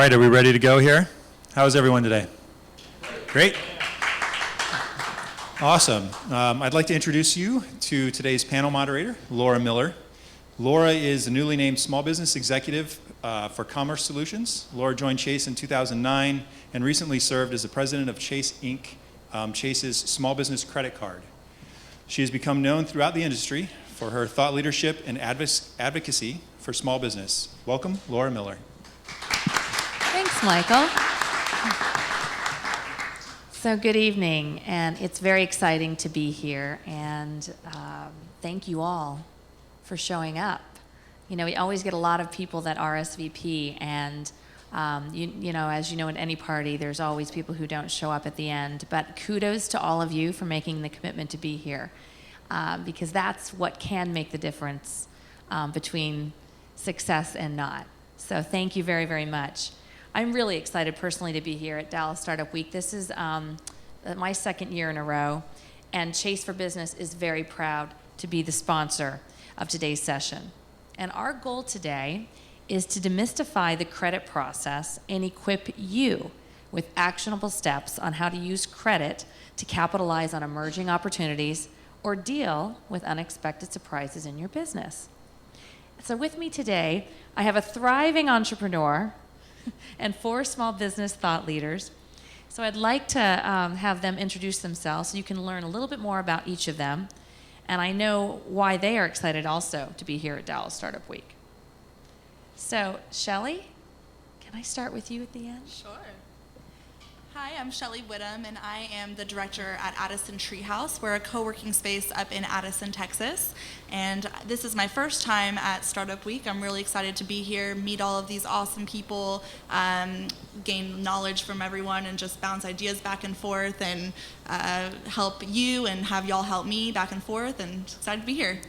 right, are we ready to go here? How's everyone today? Great. Awesome. I'd like to introduce you to today's panel moderator, Laura Miller. Laura is the newly named Small Business Executive for Commerce Solutions. Laura joined Chase in 2009 and recently served as the president of Chase Inc., Chase's small business credit card. She has become known throughout the industry for her thought leadership and advocacy for small business. Welcome, Laura Miller. Thanks, Michael. So good evening, and it's very exciting to be here, and thank you all for showing up. You know, we always get a lot of people that RSVP, and you know, as you know, in any party, there's always people who don't show up at the end, but kudos to all of you for making the commitment to be here, because that's what can make the difference between success and not. So thank you very, very much. I'm really excited personally to be here at Dallas Startup Week. This is my second year in a row, and Chase for Business is very proud to be the sponsor of today's session. And our goal today is to demystify the credit process and equip you with actionable steps on how to use credit to capitalize on emerging opportunities or deal with unexpected surprises in your business. So with me today, I have a thriving entrepreneur and 4 small business thought leaders. So I'd like to have them introduce themselves so you can learn a little bit more about each of them. And I know why they are excited also to be here at Dallas Startup Week. So, Shelley, can I start with you at the end? Sure. Hi, I'm Shelley Whittem, and I am the director at Addison Treehouse. We're a co-working space up in Addison, Texas. And this is my first time at Startup Week. I'm really excited to be here, meet all of these awesome people, gain knowledge from everyone, and just bounce ideas back and forth, and help you and have y'all help me back and forth, and excited to be here.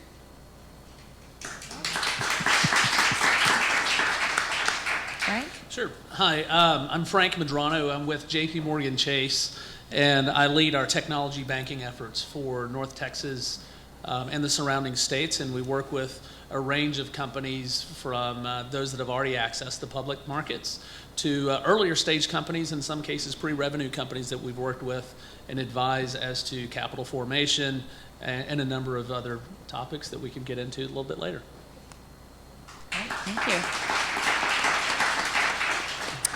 Frank? Sure. Hi, I'm Frank Medrano. I'm with JP Morgan Chase, and I lead our technology banking efforts for North Texas and the surrounding states, and we work with a range of companies from those that have already accessed the public markets to earlier stage companies, in some cases pre-revenue companies that we've worked with and advise as to capital formation and a number of other topics that we can get into a little bit later. Great, thank you.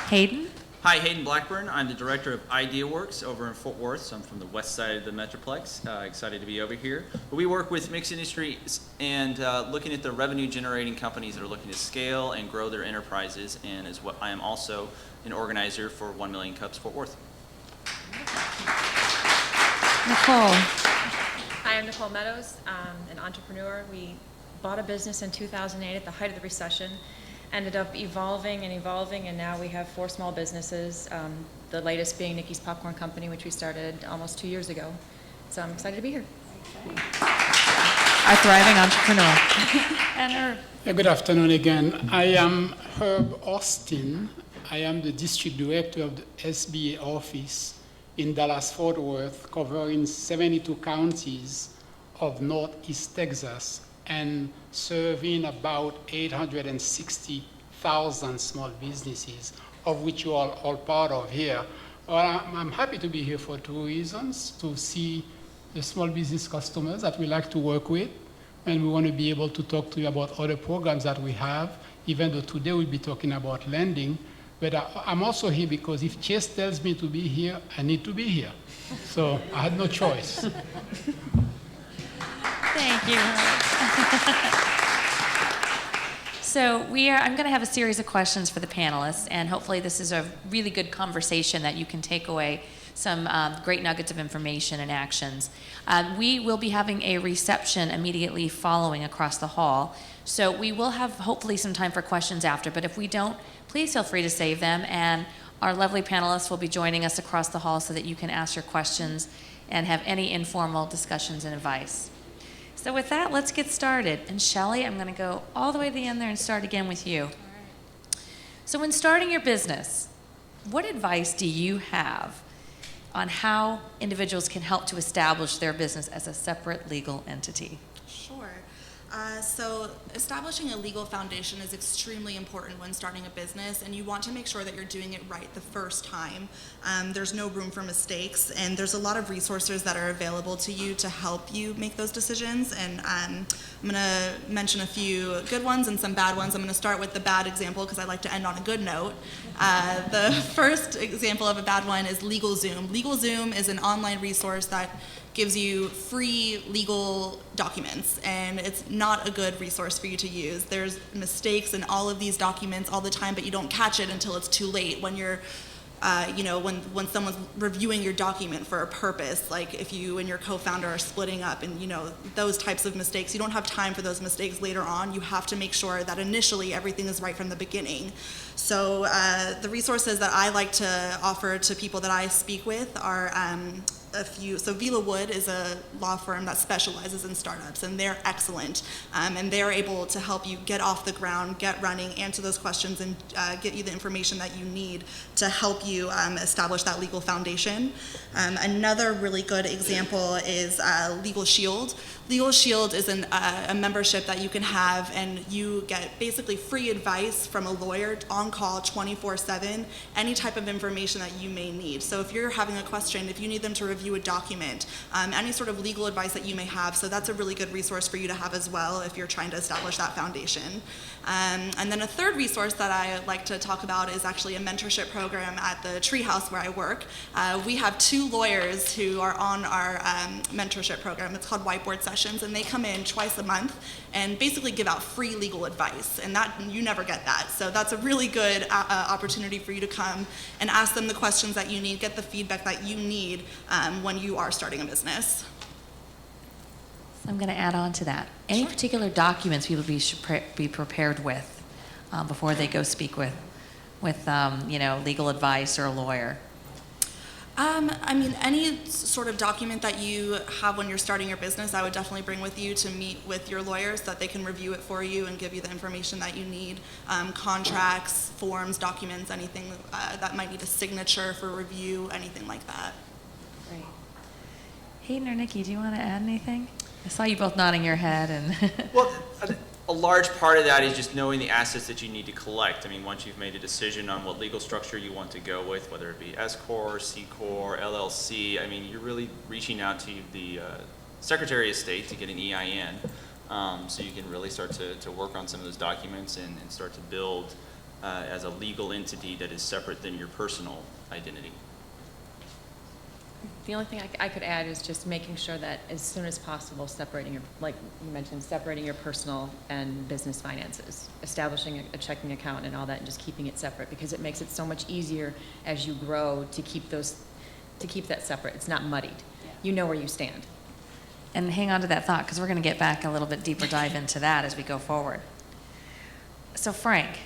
Hayden? Hi, Hayden Blackburn. I'm the director of IdeaWorks over in Fort Worth, so I'm from the west side of the Metroplex. Excited to be over here. But we work with mixed industries and looking at the revenue-generating companies that are looking to scale and grow their enterprises, and is what I am also an organizer for 1 Million Cups Fort Worth. Nicole? Hi, I'm Nicole Meadows, an entrepreneur. We bought a business in 2008 at the height of the recession. Ended up evolving, and now we have 4 small businesses, the latest being Nikki's Popcorn Company, which we started almost 2 years ago. So I'm excited to be here. Our thriving entrepreneur. And Herb. Yeah, good afternoon again. I am Herb Austin. I am the district director of the SBA office in Dallas-Fort Worth, covering 72 counties of Northeast Texas, and serving about 860,000 small businesses, of which you are all part of here. Well, I'm happy to be here for 2 reasons: to see the small business customers that we like to work with, and we want to be able to talk to you about other programs that we have, even though today we'll be talking about lending. But I'm also here because if Chase tells me to be here, I need to be here. So I had no choice. Thank you. So I'm going to have a series of questions for the panelists, and hopefully this is a really good conversation that you can take away some great nuggets of information and actions. We will be having a reception immediately following across the hall, so we will have hopefully some time for questions after, but if we don't, please feel free to save them, and our lovely panelists will be joining us across the hall so that you can ask your questions and have any informal discussions and advice. So with that, let's get started. And Shelley, I'm going to go all the way to the end there and start again with you. All right. So when starting your business, what advice do you have on how individuals can help to establish their business as a separate legal entity? Sure. So establishing a legal foundation is extremely important when starting a business, and you want to make sure that you're doing it right the first time. There's no room for mistakes, and there's a lot of resources that are available to you to help you make those decisions. And I'm going to mention a few good ones and some bad ones. I'm going to start with the bad example because I like to end on a good note. The first example of a bad one is LegalZoom. LegalZoom is an online resource that gives you free legal documents, and it's not a good resource for you to use. There's mistakes in all of these documents all the time, but you don't catch it until it's too late when you're when someone's reviewing your document for a purpose, like if you and your co-founder are splitting up and those types of mistakes, you don't have time for those mistakes later on. You have to make sure that initially everything is right from the beginning. So the resources that I like to offer to people that I speak with are a few. So Vila Wood is a law firm that specializes in startups, and they're excellent. And they're able to help you get off the ground, get running, answer those questions, and get you the information that you need to help you establish that legal foundation. Another really good example is Legal Shield. Legal Shield is a membership that you can have, and you get basically free advice from a lawyer on call 24/7, any type of information that you may need. So if you're having a question, if you need them to review a document, any sort of legal advice that you may have, so that's a really good resource for you to have as well if you're trying to establish that foundation. And then a third resource that I like to talk about is actually a mentorship program at the Treehouse where I work. We have 2 lawyers who are on our mentorship program. It's called Whiteboard Sessions, and they come in twice a month and basically give out free legal advice, and that you never get that. So that's a really good opportunity for you to come and ask them the questions that you need, get the feedback that you need when you are starting a business. So I'm going to add on to that. Any particular documents people should be prepared with before they go speak with legal advice or a lawyer? I mean, any sort of document that you have when you're starting your business, I would definitely bring with you to meet with your lawyers so that they can review it for you and give you the information that you need. Contracts, forms, documents, anything that might need a signature for review, anything like that. Great. Hayden or Nikki, do you want to add anything? I saw you both nodding your head. And Well, a large part of that is just knowing the assets that you need to collect. I mean, once you've made a decision on what legal structure you want to go with, whether it be S Corp, C Corp, LLC, I mean, you're really reaching out to the Secretary of State to get an EIN, so you can really start to work on some of those documents and start to build as a legal entity that is separate than your personal identity. The only thing I could add is just making sure that as soon as possible, separating your, like you mentioned, separating your personal and business finances, establishing a checking account and all that, and just keeping it separate, because it makes it so much easier as you grow to keep that separate. It's not muddied. Yeah. You know where you stand. And hang on to that thought, because we're going to get back a little bit deeper dive into that as we go forward. So Frank.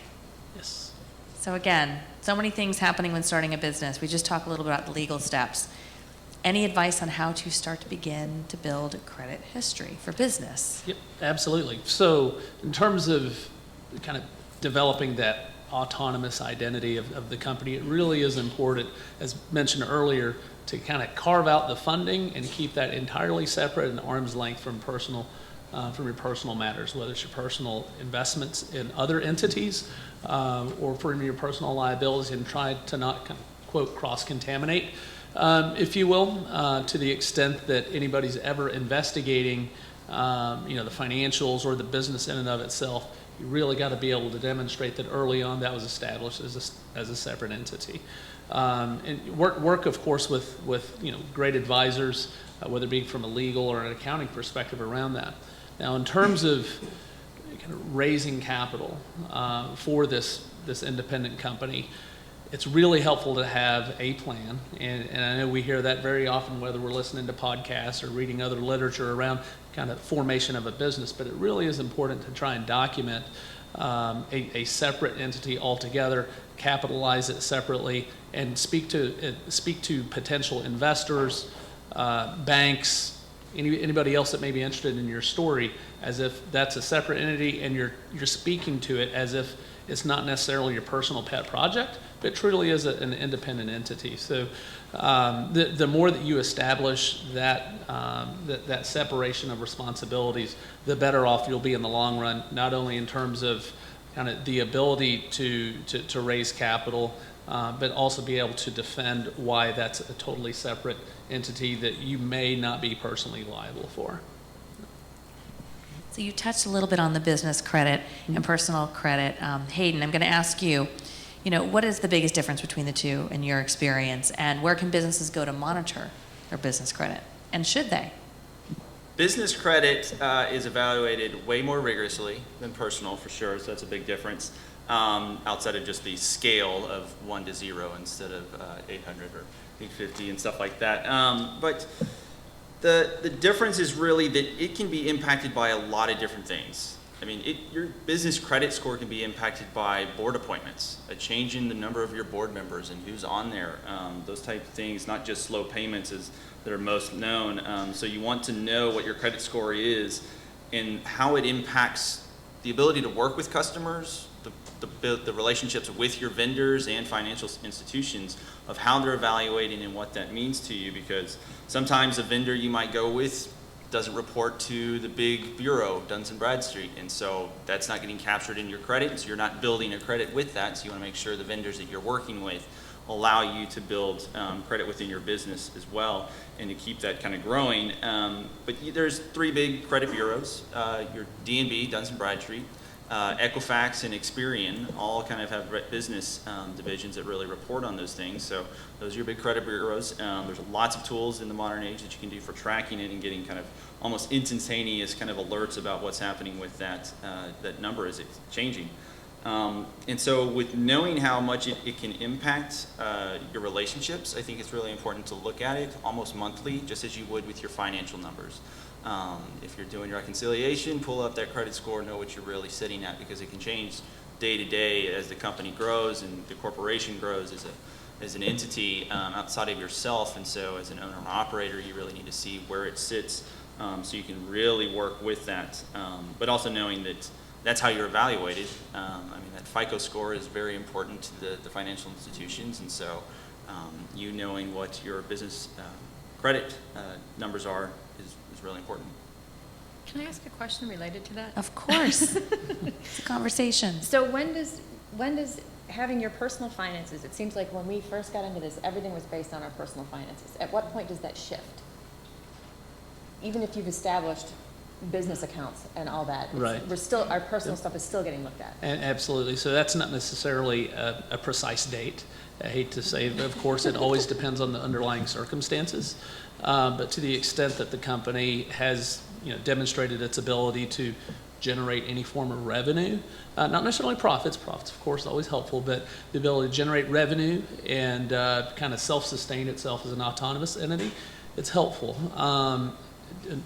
Yes. So again, so many things happening when starting a business. We just talked a little bit about the legal steps. Any advice on how to start to begin to build a credit history for business? Yep, absolutely. So in terms of kind of developing that autonomous identity of the company, it really is important, as mentioned earlier, to kind of carve out the funding and keep that entirely separate and arm's length from your personal matters, whether it's your personal investments in other entities or from your personal liabilities, and try to not, quote, cross-contaminate, if you will, to the extent that anybody's ever investigating, the financials or the business in and of itself. You really got to be able to demonstrate that early on that was established as a separate entity. And work, of course, with great advisors, whether it be from a legal or an accounting perspective around that. Now, in terms of kind of raising capital for this independent company, it's really helpful to have a plan, and I know we hear that very often, whether we're listening to podcasts or reading other literature around kind of formation of a business, but it really is important to try and document a separate entity altogether, capitalize it separately, and speak to potential investors, banks, anybody else that may be interested in your story, as if that's a separate entity, and you're speaking to it as if it's not necessarily your personal pet project, but it truly is an independent entity. So the more that you establish that separation of responsibilities, the better off you'll be in the long run, not only in terms of kind of the ability to raise capital, but also be able to defend why that's a totally separate entity that you may not be personally liable for. So you touched a little bit on the business credit and personal credit. Hayden, I'm going to ask you, what is the biggest difference between the two in your experience, and where can businesses go to monitor their business credit, and should they? Business credit is evaluated way more rigorously than personal, for sure, so that's a big difference, outside of just the scale of 1 to 0 instead of 800 or 850 and stuff like that. But the difference is really that it can be impacted by a lot of different things. I mean, your business credit score can be impacted by board appointments, a change in the number of your board members and who's on there, those type of things, not just slow payments that are most known. So you want to know what your credit score is and how it impacts the ability to work with customers, the relationships with your vendors and financial institutions, of how they're evaluating and what that means to you, because sometimes a vendor you might go with doesn't report to the big bureau, Duns & Bradstreet, and so that's not getting captured in your credit, so you're not building a credit with that, so you want to make sure the vendors that you're working with allow you to build credit within your business as well, and to keep that kind of growing. But there's 3 big credit bureaus, your D&B, Duns & Bradstreet, Equifax and Experian all kind of have business divisions that really report on those things. So those are your big credit bureaus. There's lots of tools in the modern age that you can do for tracking it and getting kind of almost instantaneous kind of alerts about what's happening with that number as it's changing. And so with knowing how much it can impact your relationships, I think it's really important to look at it almost monthly, just as you would with your financial numbers. If you're doing your reconciliation, pull up that credit score, know what you're really sitting at, because it can change day to day as the company grows and the corporation grows as an entity outside of yourself. And so as an owner and operator, you really need to see where it sits so you can really work with that. But also knowing that that's how you're evaluated. I mean, that FICO score is very important to the financial institutions, and so you knowing what your business credit numbers are is really important. Can I ask a question related to that? Of course. It's a conversation. So when does having your personal finances, it seems like when we first got into this, everything was based on our personal finances. At what point does that shift? Even if you've established business accounts and all that, Right. Our personal stuff is still getting looked at. Absolutely. So that's not necessarily a precise date. I hate to say, but of course, it always depends on the underlying circumstances. But to the extent that the company has, demonstrated its ability to generate any form of revenue, not necessarily profits. Profits, of course, always helpful, but the ability to generate revenue and kind of self-sustain itself as an autonomous entity, it's helpful.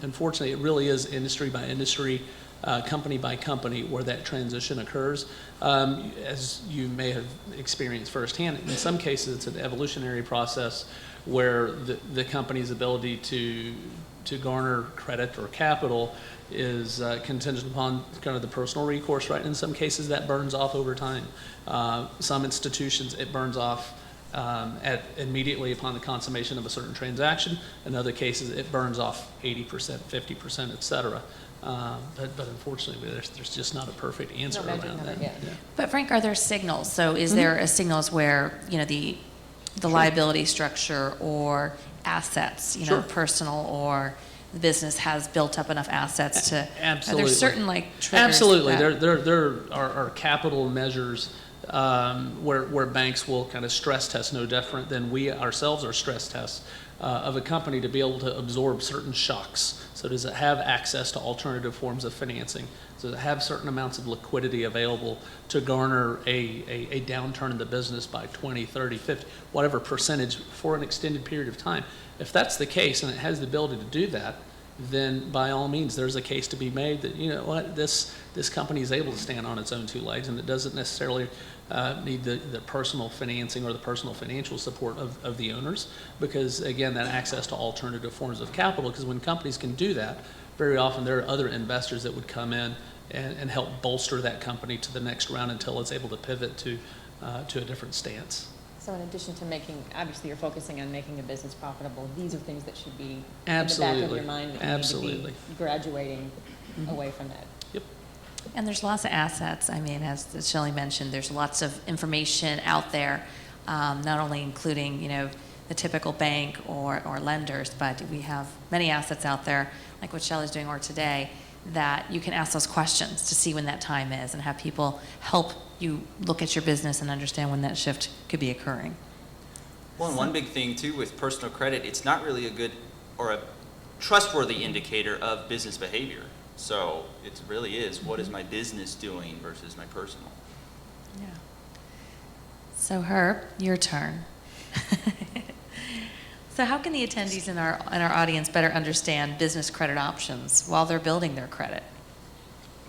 Unfortunately, it really is industry by industry, company by company where that transition occurs. As you may have experienced firsthand, in some cases it's an evolutionary process where the company's ability to garner credit or capital is contingent upon kind of the personal recourse, right? In some cases that burns off over time. Some institutions it burns off immediately upon the consummation of a certain transaction. In other cases, it burns off 80%, 50%, et cetera. But unfortunately, there's just not a perfect answer around that. Yeah. But Frank, are there signals? So is there a signals where, the liability structure or assets, Sure. personal or the business has built up enough assets to, Absolutely. are there certain triggers? Absolutely. that- There are capital measures where banks will kind of stress test no different than we ourselves are stress tests of a company to be able to absorb certain shocks. So does it have access to alternative forms of financing? Does it have certain amounts of liquidity available to garner a downturn in the business by 20, 30, 50, whatever percentage for an extended period of time? If that's the case and it has the ability to do that, then by all means there's a case to be made that, this company is able to stand on its own 2 legs and it doesn't necessarily need the personal financing or the personal financial support of the owners, because again, that access to alternative forms of capital, because when companies can do that, very often there are other investors that would come in and help bolster that company to the next round until it's able to pivot to a different stance. So in addition to making, obviously you're focusing on making a business profitable, these are things that should be Absolutely. in the back of your mind that you Absolutely. need to be graduating away from that. Yep. And there's lots of assets. I mean, as Shelley mentioned, there's lots of information out there, not only including, you know, the typical bank or lenders, but we have many assets out there, like what Shelley's doing or today, that you can ask those questions to see when that time is and have people help you look at your business and understand when that shift could be occurring. Well, and one big thing too with personal credit, it's not really a good or a trustworthy indicator of business behavior. So it really is, what is my business doing versus my personal? Yeah. So Herb, your turn. So how can the attendees in our audience better understand business credit options while they're building their credit?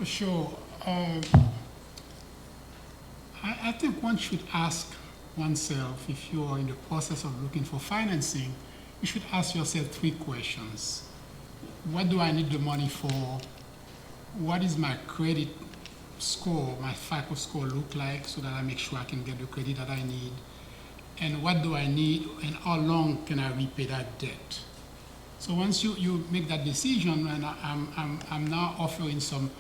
Sure. I think one should ask oneself, if you are in the process of looking for financing, you should ask yourself 3 questions. What do I need the money for? What is my credit score, my FICO score look like so that I make sure I can get the credit that I need? And what do I need and how long can I repay that debt? So once you make that decision, and I'm now offering some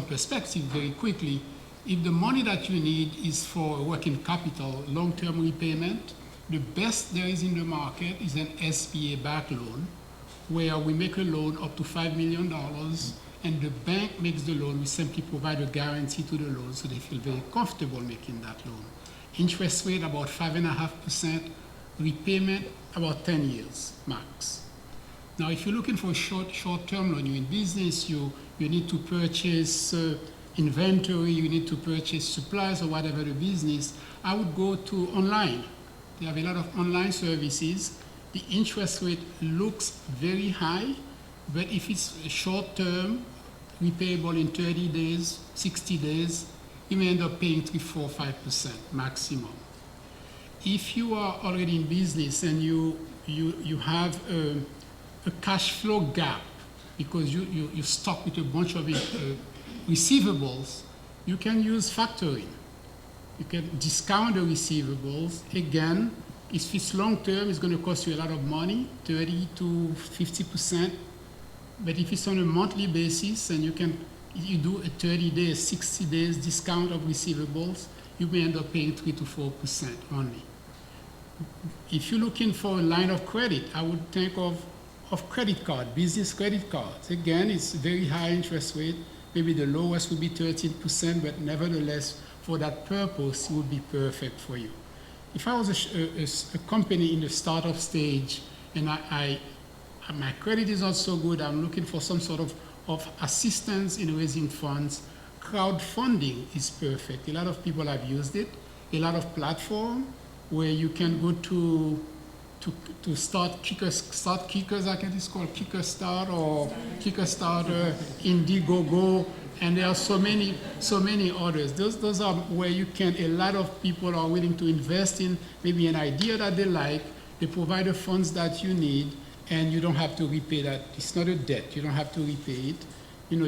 perspective very quickly. If the money that you need is for working capital, long-term repayment, the best there is in the market is an SBA back loan, where we make a loan up to $5 million, and the bank makes the loan. We simply provide a guarantee to the loan, so they feel very comfortable making that loan. Interest rate about 5.5%, repayment about 10 years max. Now, if you're looking for a short-term loan, you're in business, you need to purchase inventory, you need to purchase supplies or whatever the business, I would go to online. They have a lot of online services. The interest rate looks very high, but if it's short-term, repayable in 30 days, 60 days, you may end up paying 3, 4, 5% maximum. If you are already in business and you have a cash flow gap because you're stuck with a bunch of receivables, you can use factoring. You can discount the receivables. Again, if it's long term, it's going to cost you a lot of money, 30 to 50%. But if it's on a monthly basis and you do a 30 days, 60 days discount of receivables, you may end up paying 3 to 4% only. If you're looking for a line of credit, I would think of credit card, business credit cards. Again, it's very high interest rate. Maybe the lowest would be 13%, but nevertheless, for that purpose, it would be perfect for you. If I was a company in the startup stage and my credit is not so good, I'm looking for some sort of assistance in raising funds, crowdfunding is perfect. A lot of people have used it. A lot of platforms where you can go to start Kickers, I guess it's called Kickstart or Kickstarter, Indiegogo, and there are so many others. Those are where a lot of people are willing to invest in maybe an idea that they like. They provide the funds that you need, and you don't have to repay that. It's not a debt. You don't have to repay it.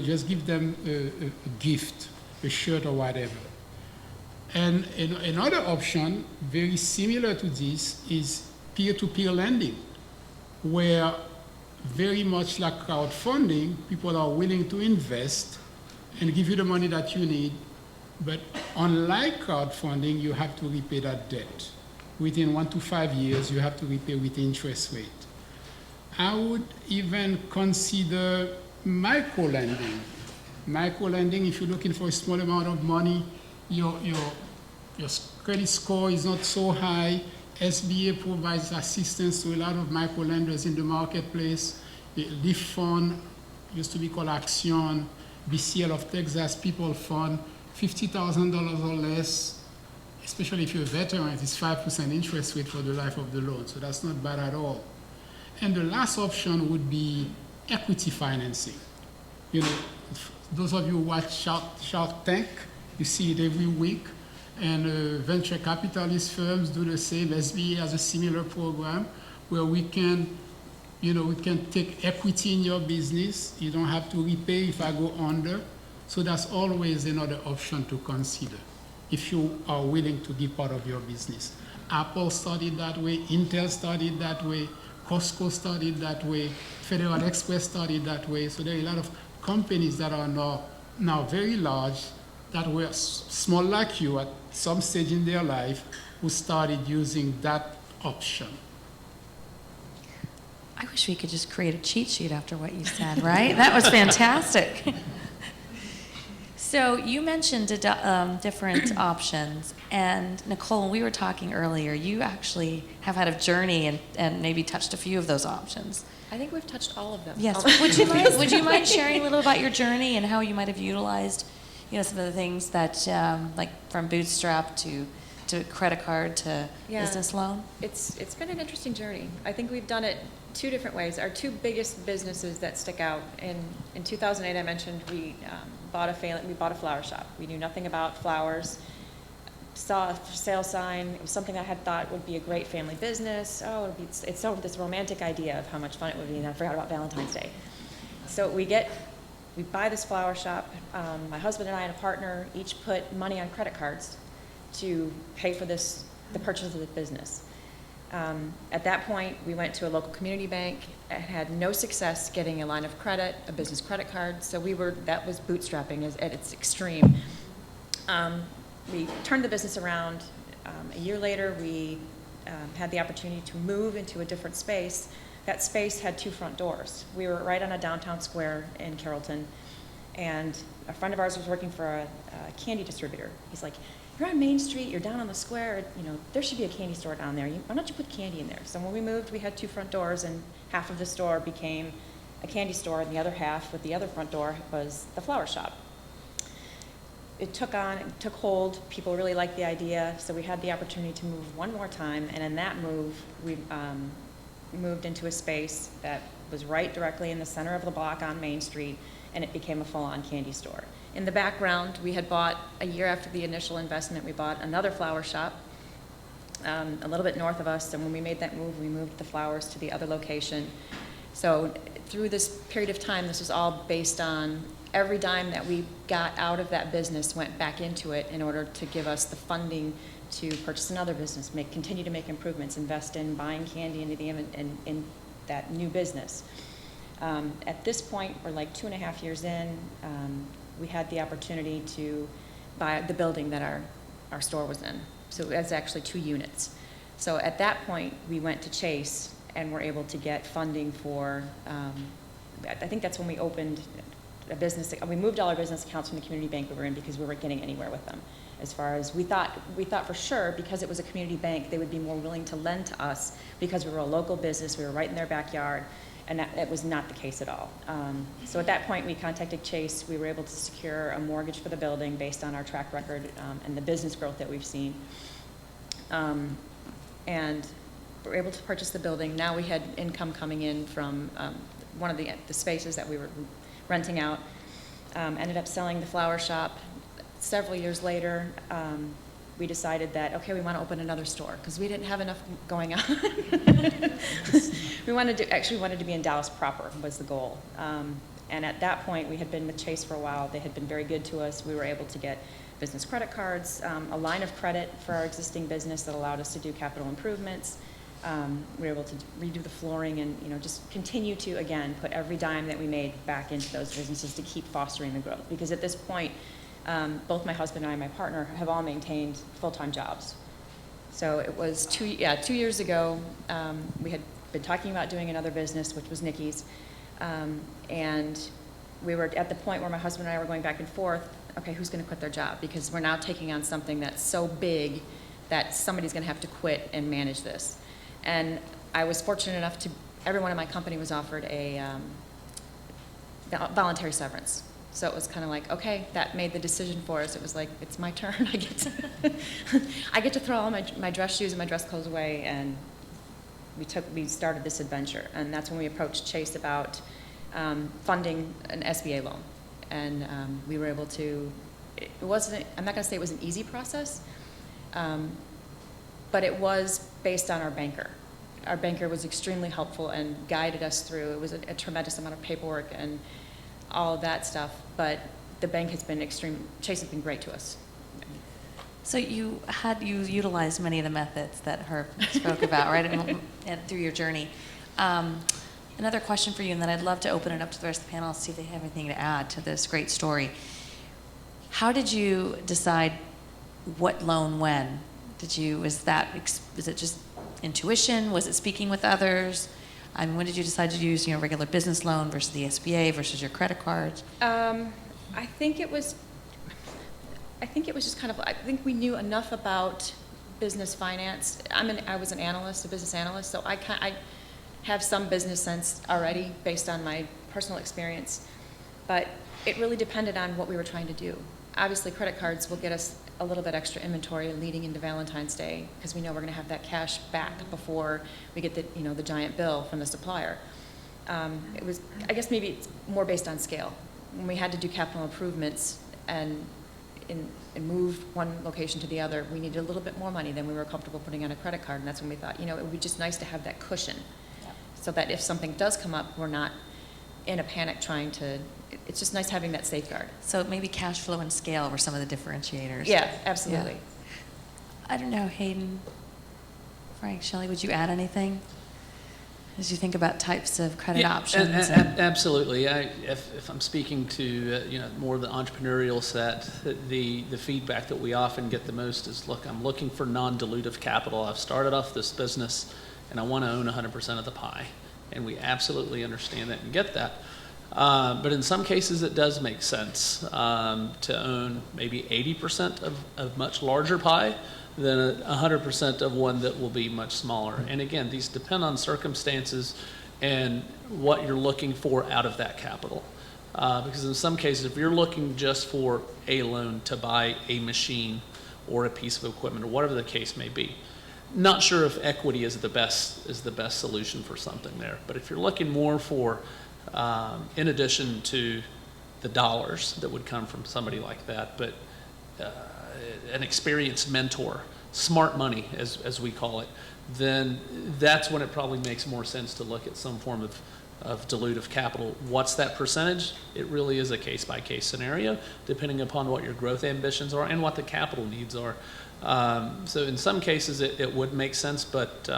Just give them a gift, a shirt or whatever. And another option, very similar to this, is peer-to-peer lending, where very much like crowdfunding, people are willing to invest and give you the money that you need. But unlike crowdfunding, you have to repay that debt. Within 1 to 5 years, you have to repay with interest rate. I would even consider micro-lending. Micro-lending, if you're looking for a small amount of money, your credit score is not so high. SBA provides assistance to a lot of micro-lenders in the marketplace. The LIF Fund, used to be called Action, BCL of Texas, People Fund, $50,000 or less, especially if you're a veteran, it's 5% interest rate for the life of the loan, so that's not bad at all. And the last option would be equity financing. Those of you who watch Shark Tank, you see it every week. And venture capitalist firms do the same. SBA has a similar program where we can take equity in your business. You don't have to repay if I go under. So that's always another option to consider if you are willing to give part of your business. Apple started that way, Intel started that way, Costco started that way, Federal Express started that way. So there are a lot of companies that are now very large that were small like you at some stage in their life who started using that option. I wish we could just create a cheat sheet after what you said, right? That was fantastic. So you mentioned different options, and Nicole, when we were talking earlier, you actually have had a journey and maybe touched a few of those options. I think we've touched all of them. Yes. Would you mind sharing a little about your journey and how you might have utilized, some of the things that, like from Bootstrap to credit card to business loan? It's been an interesting journey. I think we've done it two different ways. Our two biggest businesses that stick out, in 2008, I mentioned we bought a flower shop. We knew nothing about flowers. Saw a for sale sign. It was something I had thought would be a great family business. It's sort of this romantic idea of how much fun it would be, and I forgot about Valentine's Day. So we buy this flower shop. My husband and I and a partner each put money on credit cards to pay for the purchase of the business. At that point, we went to a local community bank and had no success getting a line of credit, a business credit card. So that was bootstrapping at its extreme. We turned the business around. A year later, we had the opportunity to move into a different space. That space had two front doors. We were right on a downtown square in Carrollton, and a friend of ours was working for a candy distributor. He's like, "You're on Main Street, you're down on the square, there should be a candy store down there. Why don't you put candy in there?" So when we moved, we had two front doors, and half of the store became a candy store, and the other half with the other front door was the flower shop. It took hold. People really liked the idea, so we had the opportunity to move one more time, and in that move, we moved into a space that was right directly in the center of the block on Main Street, and it became a full-on candy store. In the background, we had bought, a year after the initial investment, we bought another flower shop a little bit north of us, and when we made that move, we moved the flowers to the other location. So through this period of time, this was all based on every dime that we got out of that business went back into it in order to give us the funding to purchase another business, continue to make improvements, invest in buying candy in that new business. At this point, we're like 2.5 years in. We had the opportunity to buy the building that our store was in. So it's actually 2 units. So at that point, we went to Chase and were able to get funding for, I think that's when we opened a business. We moved all our business accounts from the community bank we were in because we weren't getting anywhere with them. As far as we thought for sure, because it was a community bank, they would be more willing to lend to us because we were a local business, we were right in their backyard, and that was not the case at all. So at that point, we contacted Chase. We were able to secure a mortgage for the building based on our track record and the business growth that we've seen. And we were able to purchase the building. Now we had income coming in from one of the spaces that we were renting out. Ended up selling the flower shop. Several years later, we decided that, okay, we want to open another store because we didn't have enough going on. We wanted to be in Dallas proper was the goal. And at that point, we had been with Chase for a while. They had been very good to us. We were able to get business credit cards, a line of credit for our existing business that allowed us to do capital improvements. We were able to redo the flooring and just continue to, again, put every dime that we made back into those businesses to keep fostering the growth. Because at this point, both my husband and I, my partner, have all maintained full-time jobs. So it was 2 years ago, we had been talking about doing another business, which was Nikki's. And we were at the point where my husband and I were going back and forth, okay, who's going to quit their job? Because we're now taking on something that's so big that somebody's going to have to quit and manage this. And I was fortunate enough everyone in my company was offered a voluntary severance. So it was kind of like, okay, that made the decision for us. It was like, it's my turn. I get to throw all my dress shoes and my dress clothes away, and we started this adventure. And that's when we approached Chase about funding an SBA loan. And we were able to, I'm not going to say it was an easy process, but it was based on our banker. Our banker was extremely helpful and guided us through. It was a tremendous amount of paperwork and all of that stuff, but the bank has been Chase has been great to us. So you utilized many of the methods that Herb spoke about, right, and through your journey. Another question for you, and then I'd love to open it up to the rest of the panel and see if they have anything to add to this great story. How did you decide what loan when? Was it just intuition? Was it speaking with others? I mean, when did you decide to use, regular business loan versus the SBA versus your credit cards? I think it was just kind of, I think we knew enough about business finance. I was a business analyst, so I have some business sense already based on my personal experience, but it really depended on what we were trying to do. Obviously, credit cards will get us a little bit extra inventory leading into Valentine's Day because we know we're going to have that cash back before we get the giant bill from the supplier. I guess maybe it's more based on scale. When we had to do capital improvements and move one location to the other, we needed a little bit more money than we were comfortable putting on a credit card, and that's when we thought, it would be just nice to have that cushion, so that if something does come up, we're not in a panic it's just nice having that safeguard. So maybe cash flow and scale were some of the differentiators. Yeah, absolutely. Yeah. I don't know, Hayden, Frank, Shelley, would you add anything as you think about types of credit options? Absolutely. If I'm speaking to more of the entrepreneurial set, the feedback that we often get the most is, look, I'm looking for non-dilutive capital. I've started off this business and I want to own 100% of the pie. And we absolutely understand that and get that. But in some cases, it does make sense to own maybe 80% of a much larger pie than 100% of one that will be much smaller. And again, these depend on circumstances and what you're looking for out of that capital. Because in some cases, if you're looking just for a loan to buy a machine or a piece of equipment or whatever the case may be, not sure if equity is the best solution for something there. But if you're looking more for, in addition to the dollars that would come from somebody like that, but an experienced mentor, smart money as we call it, then that's when it probably makes more sense to look at some form of dilutive capital. What's that percentage? It really is a case-by-case scenario, depending upon what your growth ambitions are and what the capital needs are. So in some cases it would make sense, but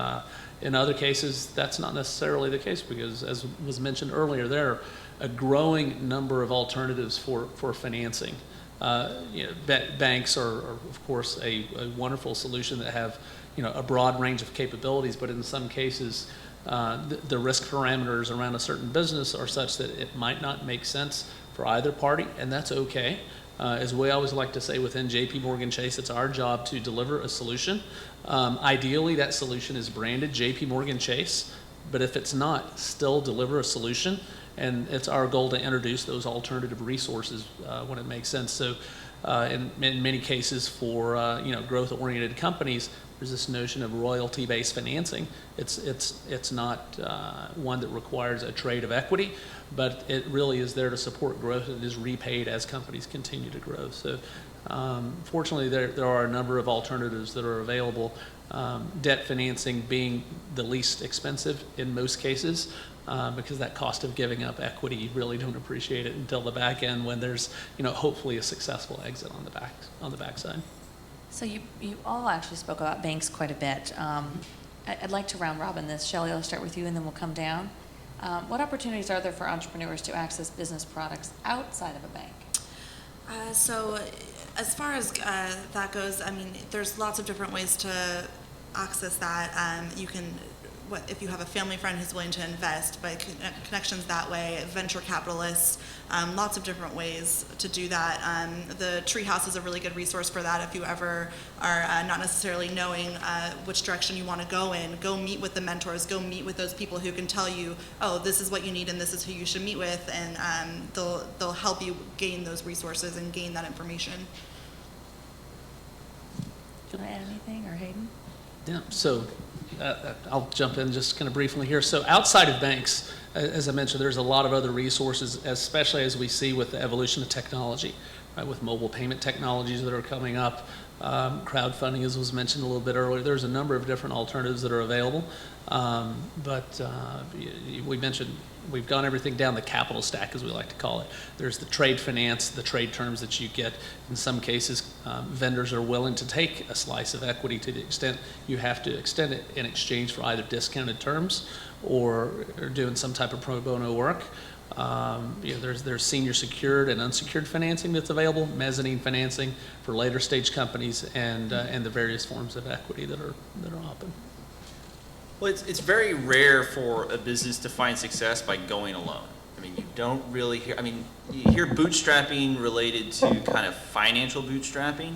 in other cases that's not necessarily the case, because as was mentioned earlier, there are a growing number of alternatives for financing. Banks are of course a wonderful solution that have a broad range of capabilities, but in some cases the risk parameters around a certain business are such that it might not make sense for either party, and that's okay. As we always like to say within JP Morgan Chase, it's our job to deliver a solution. Ideally, that solution is branded JP Morgan Chase, but if it's not, still deliver a solution. And it's our goal to introduce those alternative resources when it makes sense. So in many cases for growth-oriented companies, there's this notion of royalty-based financing. It's not one that requires a trade of equity, but it really is there to support growth and is repaid as companies continue to grow. So fortunately, there are a number of alternatives that are available. Debt financing being the least expensive in most cases, because that cost of giving up equity, you really don't appreciate it until the back end when there's hopefully a successful exit on the backside. So you all actually spoke about banks quite a bit. I'd like to round robin this. Shelley, I'll start with you and then we'll come down. What opportunities are there for entrepreneurs to access business products outside of a bank? So as far as that goes, I mean, there's lots of different ways to access that. You can, if you have a family friend who's willing to invest, by connections that way, venture capitalists, lots of different ways to do that. The Treehouse is a really good resource for that. If you ever are not necessarily knowing which direction you want to go in, go meet with the mentors, go meet with those people who can tell you, oh, this is what you need and this is who you should meet with, and they'll help you gain those resources and gain that information. Do you want to add anything, or Hayden? Yeah, so I'll jump in just kind of briefly here. So outside of banks, as I mentioned, there's a lot of other resources, especially as we see with the evolution of technology, right, with mobile payment technologies that are coming up, crowdfunding, as was mentioned a little bit earlier. There's a number of different alternatives that are available. We mentioned we've gone everything down the capital stack, as we like to call it. There's the trade finance, the trade terms that you get. In some cases, vendors are willing to take a slice of equity to the extent you have to extend it in exchange for either discounted terms or doing some type of pro bono work. There's senior secured and unsecured financing that's available, mezzanine financing for later stage companies, and the various forms of equity that are open. Well, it's very rare for a business to find success by going alone. I mean, you don't really hear, you hear bootstrapping related to kind of financial bootstrapping,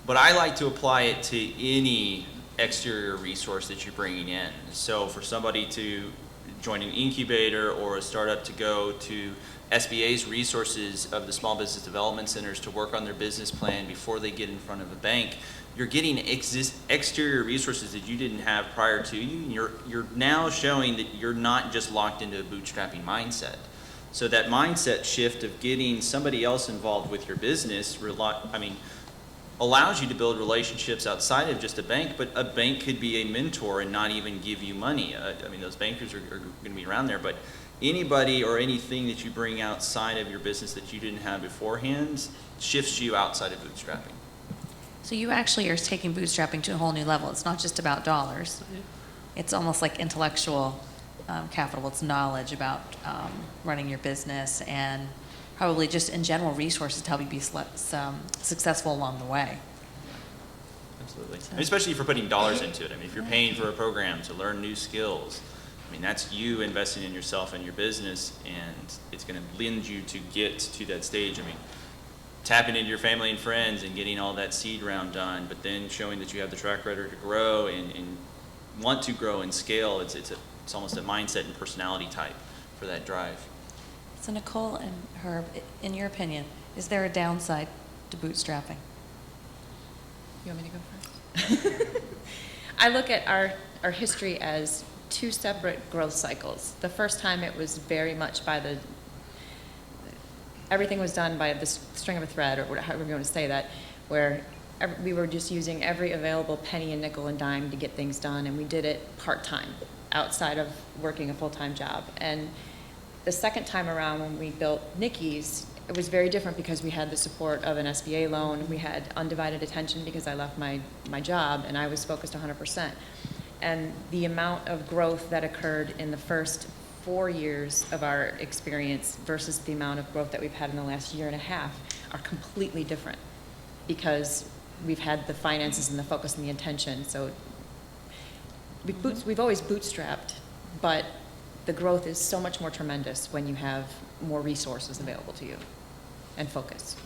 but I like to apply it to any exterior resource that you're bringing in. So for somebody to join an incubator or a startup to go to SBA's resources of the Small Business Development Centers to work on their business plan before they get in front of a bank, you're getting exterior resources that you didn't have prior to you. You're now showing that you're not just locked into a bootstrapping mindset. So that mindset shift of getting somebody else involved with your business, allows you to build relationships outside of just a bank, but a bank could be a mentor and not even give you money. Those bankers are going to be around there, but anybody or anything that you bring outside of your business that you didn't have beforehand shifts you outside of bootstrapping. So you actually are taking bootstrapping to a whole new level. It's not just about dollars. It's almost like intellectual capital. It's knowledge about running your business and probably just in general resources to help you be successful along the way. Absolutely. And especially if you're putting dollars into it. If you're paying for a program to learn new skills, that's you investing in yourself and your business, and it's going to lend you to get to that stage. Tapping into your family and friends and getting all that seed round done, but then showing that you have the track record to grow and want to grow and scale. It's almost a mindset and personality type for that drive. So Nicole and Herb, in your opinion, is there a downside to bootstrapping? You want me to go first? I look at our history as two separate growth cycles. The first time it was very much everything was done by the string of a thread, or however you want to say that, where we were just using every available penny and nickel and dime to get things done, and we did it part-time, outside of working a full-time job. And the second time around when we built Nikki's, it was very different because we had the support of an SBA loan. We had undivided attention because I left my job and I was focused 100%. And the amount of growth that occurred in the first 4 years of our experience versus the amount of growth that we've had in the last year and a half are completely different because we've had the finances and the focus and the attention. So we've always bootstrapped, but the growth is so much more tremendous when you have more resources available to you and focus.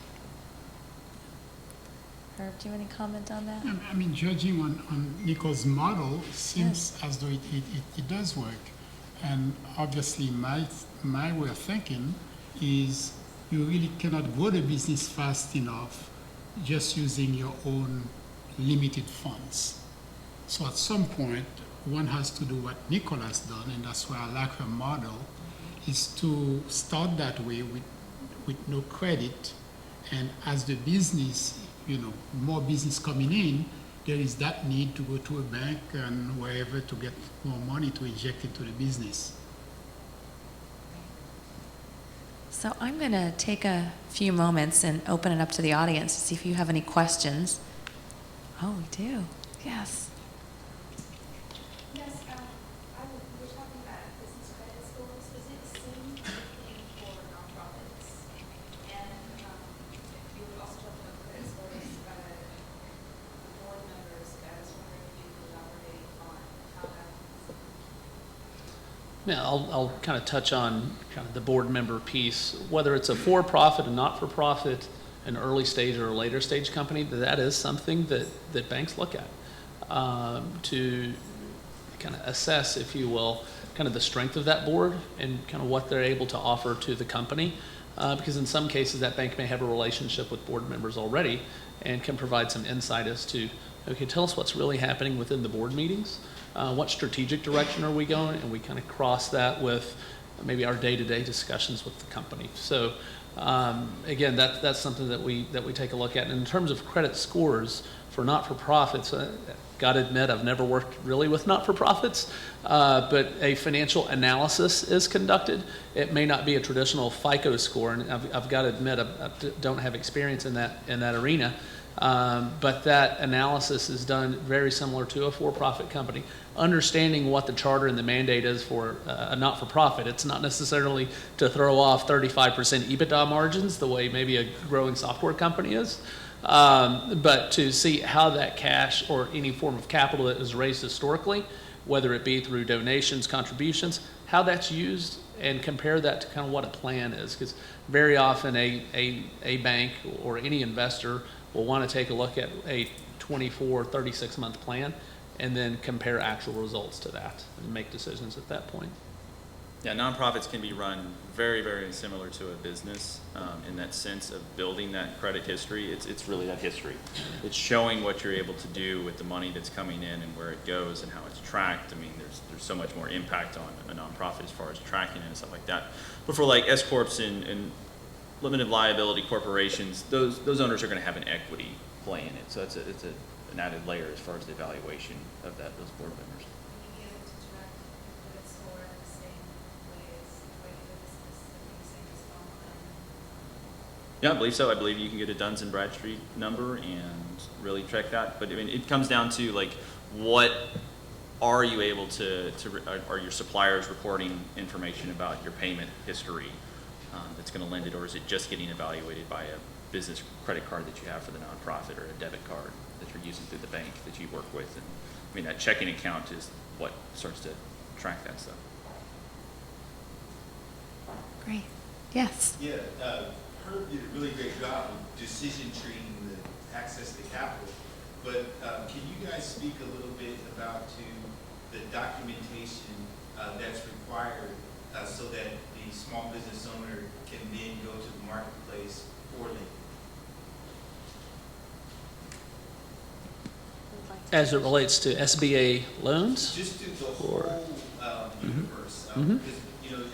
Herb, do you have any comment on that? Judging on Nicole's model, seems as though it does work. And obviously my way of thinking is you really cannot grow the business fast enough just using your own limited funds. So at some point, one has to do what Nicole has done, and that's why I like her model, is to start that way with no credit. And as the business, more business coming in, there is that need to go to a bank and wherever to get more money to inject into the business. So I'm going to take a few moments and open it up to the audience to see if you have any questions. Oh, we do. Yes. Yes, we're talking about business credit scores. Does it seem anything for nonprofits? And you were also talking about credit scores board members. I was wondering if you could elaborate on how that. Yeah, I'll kind of touch on kind of the board member piece. Whether it's a for-profit, a not-for-profit, an early stage or a later stage company, that is something that banks look at to kind of assess, if you will, kind of the strength of that board and kind of what they're able to offer to the company. Because in some cases that bank may have a relationship with board members already and can provide some insight as to, okay, tell us what's really happening within the board meetings. What strategic direction are we going? And we kind of cross that with maybe our day-to-day discussions with the company. So Again, that's something that we take a look at. And in terms of credit scores for not-for-profits, gotta admit, I've never worked really with not-for-profits, but a financial analysis is conducted. It may not be a traditional FICO score, and I've got to admit, I don't have experience in that arena, but that analysis is done very similar to a for-profit company. Understanding what the charter and the mandate is for a not-for-profit, it's not necessarily to throw off 35% EBITDA margins the way maybe a growing software company is. But to see how that cash or any form of capital that is raised historically, whether it be through donations, contributions, how that's used, and compare that to kind of what a plan is. Because very often a bank or any investor will want to take a look at a 24, 36-month plan and then compare actual results to that and make decisions at that point. Yeah, nonprofits can be run very, very similar to a business in that sense of building that credit history. It's really that history. It's showing what you're able to do with the money that's coming in and where it goes and how it's tracked. I mean, there's so much more impact on a nonprofit as far as tracking it and stuff like that. But for like S corps and limited liability corporations, those owners are going to have an equity play in it. So it's an added layer as far as the evaluation of those board members. Yeah, I believe so. I believe you can get a Duns and Bradstreet number and really track that. But I mean, it comes down to like, what are you able to are your suppliers reporting information about your payment history that's going to lend it, or is it just getting evaluated by a business credit card that you have for the nonprofit, or a debit card that you're using through the bank that you work with? And I mean, that checking account is what starts to track that stuff. Great. Yes. Yeah. Herb did a really great job of decision treeing the access to capital, but can you guys speak a little bit about the documentation that's required so that the small business owner can then go to the marketplace for lending? As it relates to SBA loans? Just to the whole universe, because you know,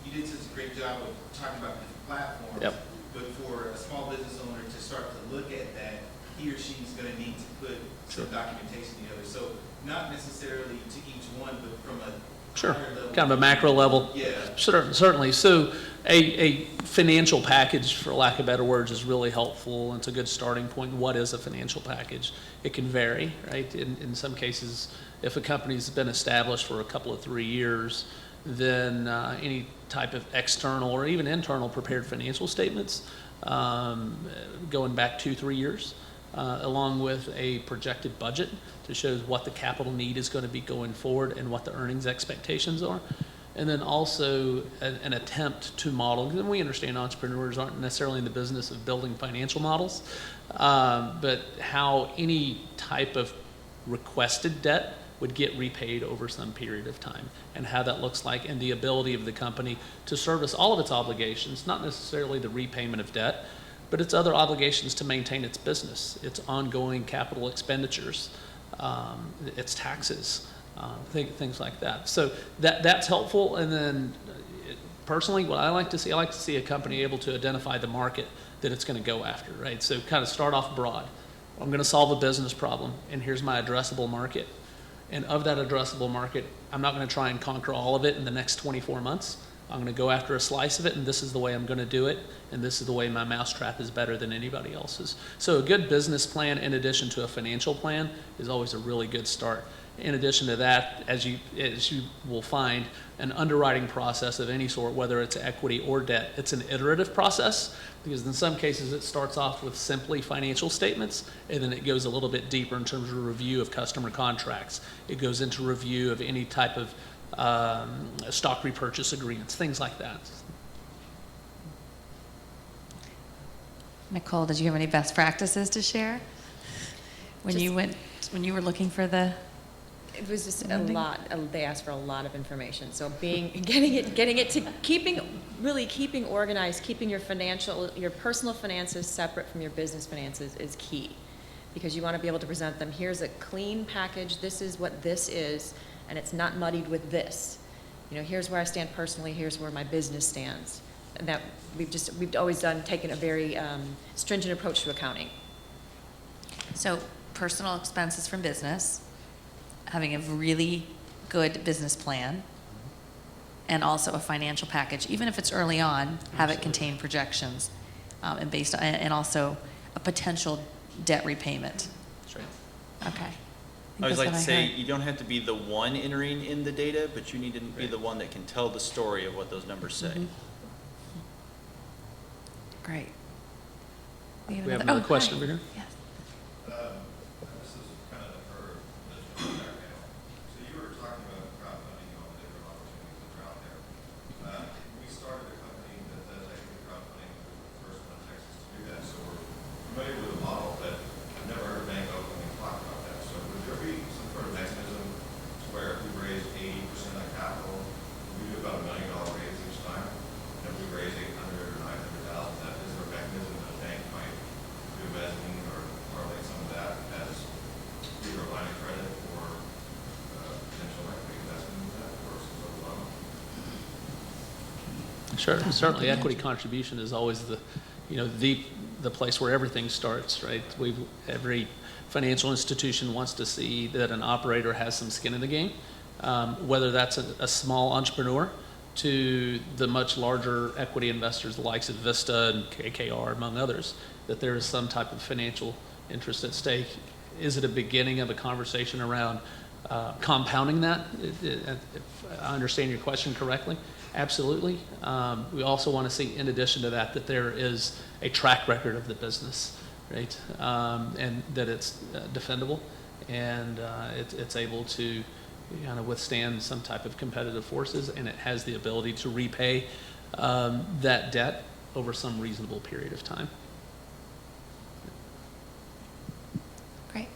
you did such a great job of talking about different platforms. Yep. But for a small business owner to start to look at that, he or she's going to need to put some documentation together. So not necessarily to each one, but from a higher level. Kind of a macro level. Yeah. Certainly. So a financial package, for lack of better words, is really helpful, and it's a good starting point. What is a financial package? It can vary, right? In some cases, if a company's been established for a couple of 3 years, then any type of external or even internal prepared financial statements going back 2-3 years, along with a projected budget to show what the capital need is going to be going forward and what the earnings expectations are. And then also an attempt to model, because we understand entrepreneurs aren't necessarily in the business of building financial models, but how any type of requested debt would get repaid over some period of time, and how that looks like, and the ability of the company to service all of its obligations, not necessarily the repayment of debt, but its other obligations to maintain its business, its ongoing capital expenditures, its taxes, things like that. So that's helpful. And then personally, what I like to see a company able to identify the market that it's going to go after, right? So kind of start off broad. I'm going to solve a business problem, and here's my addressable market. And of that addressable market, I'm not going to try and conquer all of it in the next 24 months. I'm going to go after a slice of it, and this is the way I'm going to do it, and this is the way my mousetrap is better than anybody else's. So a good business plan in addition to a financial plan is always a really good start. In addition to that, as you will find, an underwriting process of any sort, whether it's equity or debt, it's an iterative process, because in some cases it starts off with simply financial statements, and then it goes a little bit deeper in terms of review of customer contracts. It goes into review of any type of stock repurchase agreements, things like that. Nicole, did you have any best practices to share when you were looking for the? It was just lending? a lot. They asked for a lot of information. So getting it to keeping organized, keeping your personal finances separate from your business finances is key, because you want to be able to present them. Here's a clean package. This is what this is, and it's not muddied with this. You know, here's where I stand personally. Here's where my business stands. And that we've always taken a very stringent approach to accounting. So personal expenses from business, having a really good business plan, and also a financial package, even if it's early on, have it contain projections, and based on, and also a potential debt repayment. That's right. Okay. I always think like to that's what say, heard. you don't have to be the one entering in the data, but you need to be the one that can tell the story of what those numbers say. Great. We have another hi. question over here. Yes. This is kind of for the background. So you were talking about crowdfunding and all the different opportunities that are out there. We started a company that does actually crowdfunding. We were the first one in Texas to do that. So we're familiar with the model, but I've never heard a bank openly talk about that. So would there be some sort of mechanism where if we raise 80% of capital, we do about $1 million raise each time, and if we raise 800 or 900,000, that is there a mechanism that a bank might do a mezzanine or parlay some of that as either a line of credit or potential equity investment in that or some sort of loan? Sure, certainly equity contribution is always the, the place where everything starts, right? Every financial institution wants to see that an operator has some skin in the game, whether that's a small entrepreneur to the much larger equity investors, the likes of Vista and KKR, among others, that there is some type of financial interest at stake. Is it a beginning of a conversation around compounding that? If I understand your question correctly, absolutely. We also want to see, in addition to that, that there is a track record of the business, right? And that it's defendable and it's able to kind of withstand some type of competitive forces, and it has the ability to repay that debt over some reasonable period of time. Great.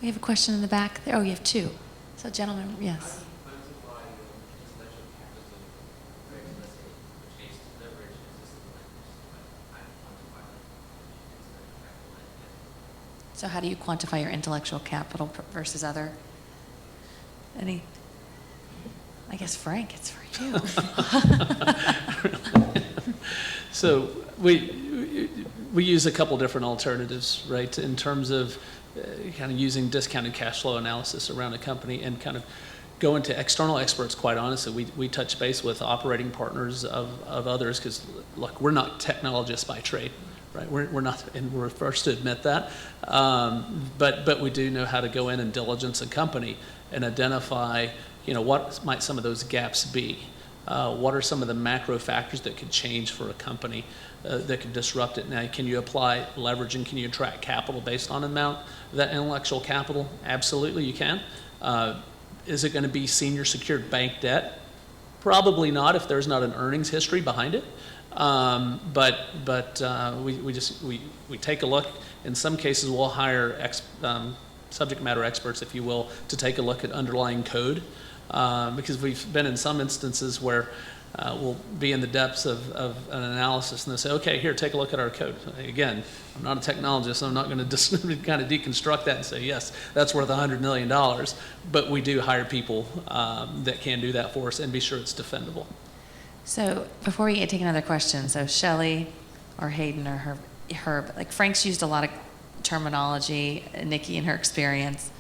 We have a question in the back there. Oh, you have two. So gentlemen, yes. So how do you quantify your intellectual capital versus other? Any? I guess Frank, it's for you. So we use a couple different alternatives, right, in terms of kind of using discounted cash flow analysis around a company and kind of going to external experts. Quite honestly, we touch base with operating partners of others because, look, we're not technologists by trade. Right, we're not, and we're first to admit that, but we do know how to go in and diligence a company and identify, what might some of those gaps be? What are some of the macro factors that could change for a company that could disrupt it? Now, can you apply leverage and can you attract capital based on amount of that intellectual capital? Absolutely, you can. Is it going to be senior secured bank debt? Probably not if there's not an earnings history behind it. But we take a look. In some cases, we'll hire subject matter experts, if you will, to take a look at underlying code, because we've been in some instances where we'll be in the depths of an analysis, and they'll say, "Okay, here, take a look at our code." Again, I'm not a technologist, so I'm not going to kind of deconstruct that and say, "Yes, that's worth $100 million." But we do hire people that can do that for us and be sure it's defendable. So before we take another question, so Shelley or Hayden or Herb, like Frank's used a lot of terminology, Nikki in her experience.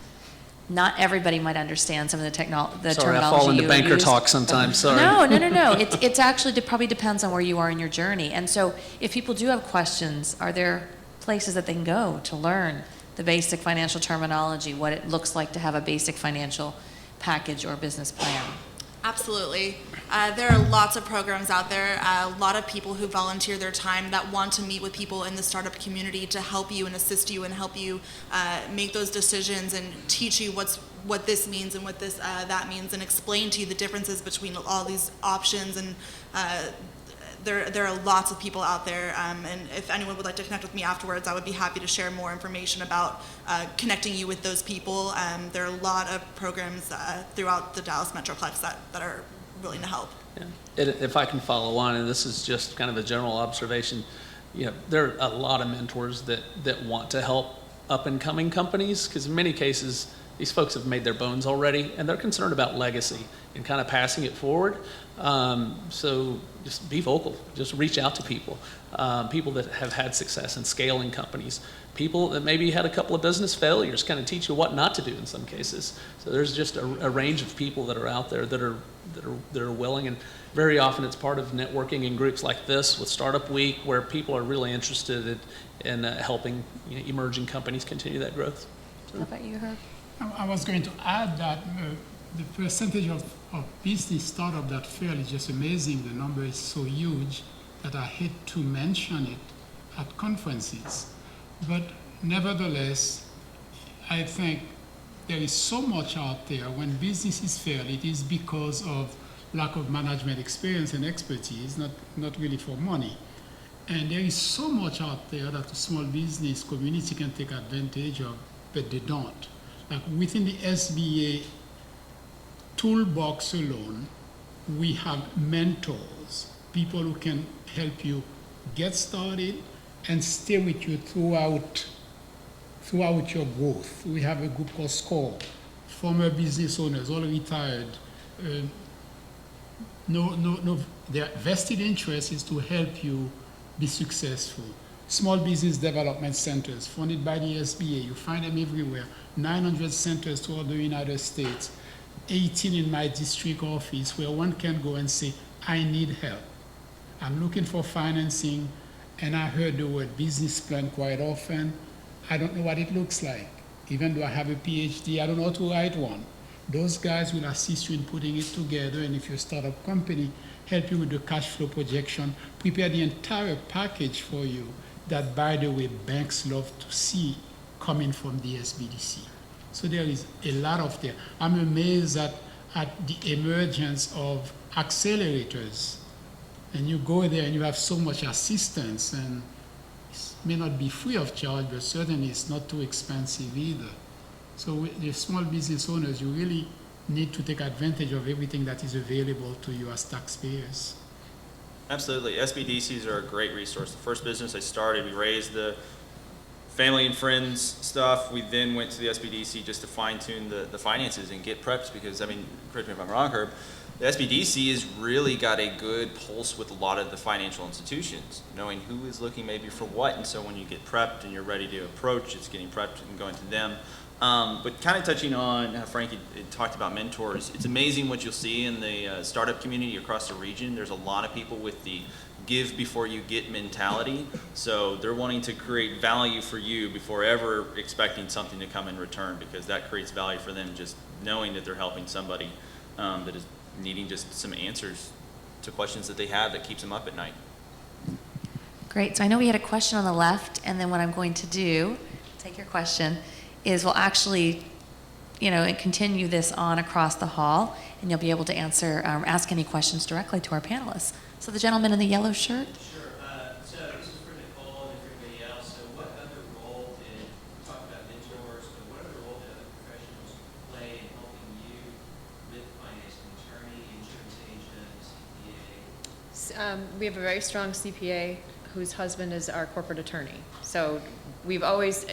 Not everybody might understand some of the terminology. Sorry, I fall into banker talk sometimes, sorry. No. It's actually, it probably depends on where you are in your journey. And so if people do have questions, are there places that they can go to learn the basic financial terminology, what it looks like to have a basic financial package or business plan? Absolutely. There are lots of programs out there, a lot of people who volunteer their time that want to meet with people in the startup community to help you and assist you and help you make those decisions and teach you what this means and what this that means and explain to you the differences between all these options. And there are lots of people out there, and if anyone would like to connect with me afterwards, I would be happy to share more information about connecting you with those people. There are a lot of programs throughout the Dallas Metroplex that are willing to help. Yeah. If I can follow on, and this is just kind of a general observation, there are a lot of mentors that want to help up and coming companies, because in many cases these folks have made their bones already, and they're concerned about legacy and kind of passing it forward. So just be vocal, just reach out to people, people that have had success in scaling companies, people that maybe had a couple of business failures, kind of teach you what not to do in some cases. So there's just a range of people that are out there that are willing, and very often it's part of networking in groups like this with Startup Week, where people are really interested in helping emerging companies continue that growth. How about you, Herb? I was going to add that the percentage of business startup that fail is just amazing. The number is so huge that I hate to mention it at conferences. But nevertheless, I think there is so much out there. When businesses fail, it is because of lack of management experience and expertise, not really for money. And there is so much out there that the small business community can take advantage of, but they don't. Like within the SBA toolbox alone, we have mentors, people who can help you get started and stay with you throughout your growth. We have a group called SCORE, former business owners, all retired. Their vested interest is to help you be successful. Small business development centers funded by the SBA, you find them everywhere. 900 centers throughout the United States, 18 in my district office, where one can go and say, I need help. I'm looking for financing, and I heard the word business plan quite often. I don't know what it looks like. Even though I have a PhD, I don't know how to write one. Those guys will assist you in putting it together, and if you're a startup company, help you with the cash flow projection, prepare the entire package for you that, by the way, banks love to see coming from the SBDC. So there is a lot of there. I'm amazed at the emergence of accelerators. And you go there and you have so much assistance, and it may not be free of charge, but certainly it's not too expensive either. So with the small business owners, you really need to take advantage of everything that is available to you as taxpayers. Absolutely. SBDCs are a great resource. The first business I started, we raised the family and friends stuff. We then went to the SBDC just to fine-tune the finances and get prepped, because, I mean, correct me if I'm wrong, Herb, the SBDC has really got a good pulse with a lot of the financial institutions, knowing who is looking maybe for what. And so when you get prepped and you're ready to approach, it's getting prepped and going to them. But kind of touching on how Frankie talked about mentors, it's amazing what you'll see in the startup community across the region. There's a lot of people with the give before you get mentality. So they're wanting to create value for you before ever expecting something to come in return, because that creates value for them, just knowing that they're helping somebody that is needing just some answers to questions that they have that keeps them up at night. Great. So I know we had a question on the left, and then what I'm going to do, take your question, is we'll actually, continue this on across the hall, and you'll be able to ask any questions directly to our panelists. So the gentleman in the yellow shirt. Sure. So this is for Nicole and everybody else. So what other role did, we talked about mentors, but what other role did other professionals play in helping you with finance, an attorney, insurance agent, CPA? We have a very strong CPA whose husband is our corporate attorney. So we've always,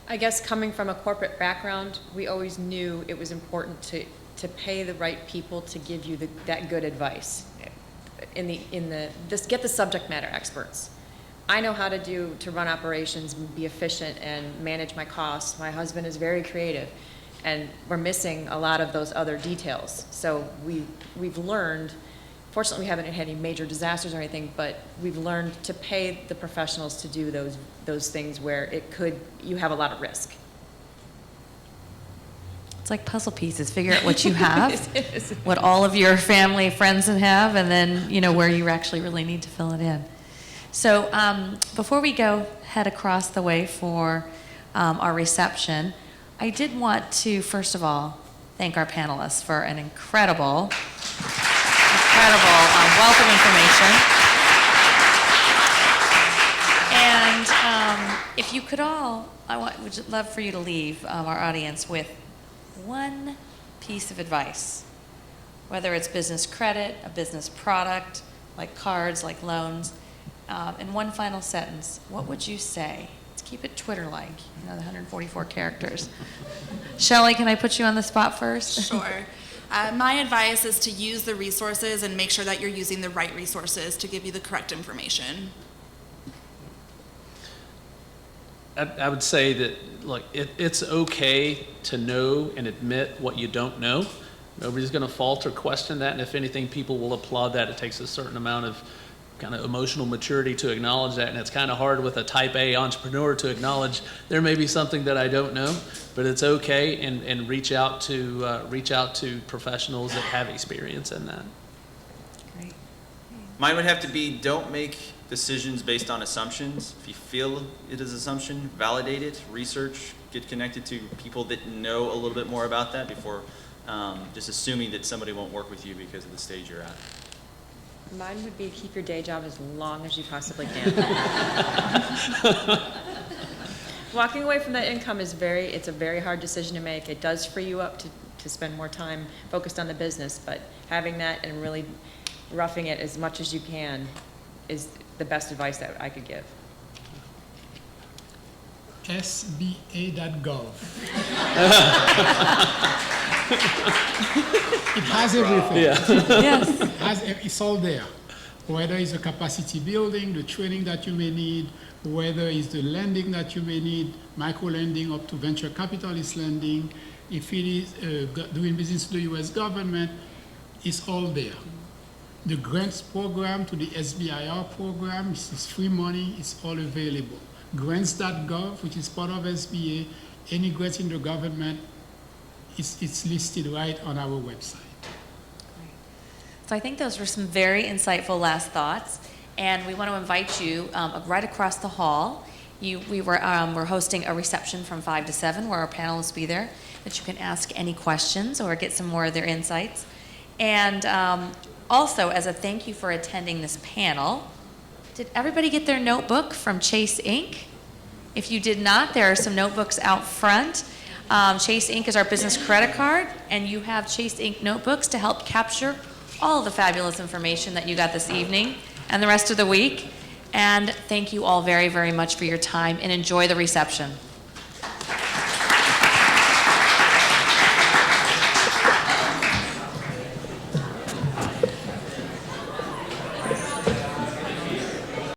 I guess, coming from a corporate background, we always knew it was important to pay the right people to give you that good advice. Get the subject matter experts. I know how to run operations and be efficient and manage my costs. My husband is very creative, and we're missing a lot of those other details. So we've learned. Fortunately, we haven't had any major disasters or anything, but we've learned to pay the professionals to do those things where you have a lot of risk. It's like puzzle pieces. Figure out what you have, what all of your family, friends have, and then, where you actually really need to fill it in. So before we head across the way for our reception, I did want to, first of all, thank our panelists for an incredible wealth of information. And if you could all, would love for you to leave our audience with one piece of advice, whether it's business credit, a business product, like cards, like loans, in one final sentence, what would you say? keep it Twitter-like, the 144 characters. Shelley, can I put you on the spot first? Sure. My advice is to use the resources and make sure that you're using the right resources to give you the correct information. I would say that, look, it's okay to know and admit what you don't know. Nobody's going to fault or question that, and if anything, people will applaud that. It takes a certain amount of kind of emotional maturity to acknowledge that, and it's kind of hard with a type A entrepreneur to acknowledge there may be something that I don't know, but it's okay, and reach out to professionals that have experience in that. Great. Mine would have to be, don't make decisions based on assumptions. If you feel it is assumption, validate it, research, get connected to people that know a little bit more about that before just assuming that somebody won't work with you because of the stage you're at. Mine would be keep your day job as long as you possibly can. Walking away from that income is it's a very hard decision to make. It does free you up to spend more time focused on the business, but having that and really roughing it as much as you can is the best advice that I could give. SBA.gov. It has everything. Yes. It's all there. Whether it's the capacity building, the training that you may need, whether it's the lending that you may need, micro lending up to venture capitalist lending, if it is doing business with the US government, it's all there. The grants program to the SBIR program, this is free money, it's all available. Grants.gov, which is part of SBA, any grants in the government, it's listed right on our website. So I think those were some very insightful last thoughts, and we want to invite you right across the hall. We're hosting a reception from 5 to 7 where our panelists will be there, that you can ask any questions or get some more of their insights. And also, as a thank you for attending this panel, did everybody get their notebook from Chase Inc.? If you did not, there are some notebooks out front. Chase Inc. is our business credit card, and you have Chase Inc. notebooks to help capture all the fabulous information that you got this evening and the rest of the week. And thank you all very, very much for your time, and enjoy the reception.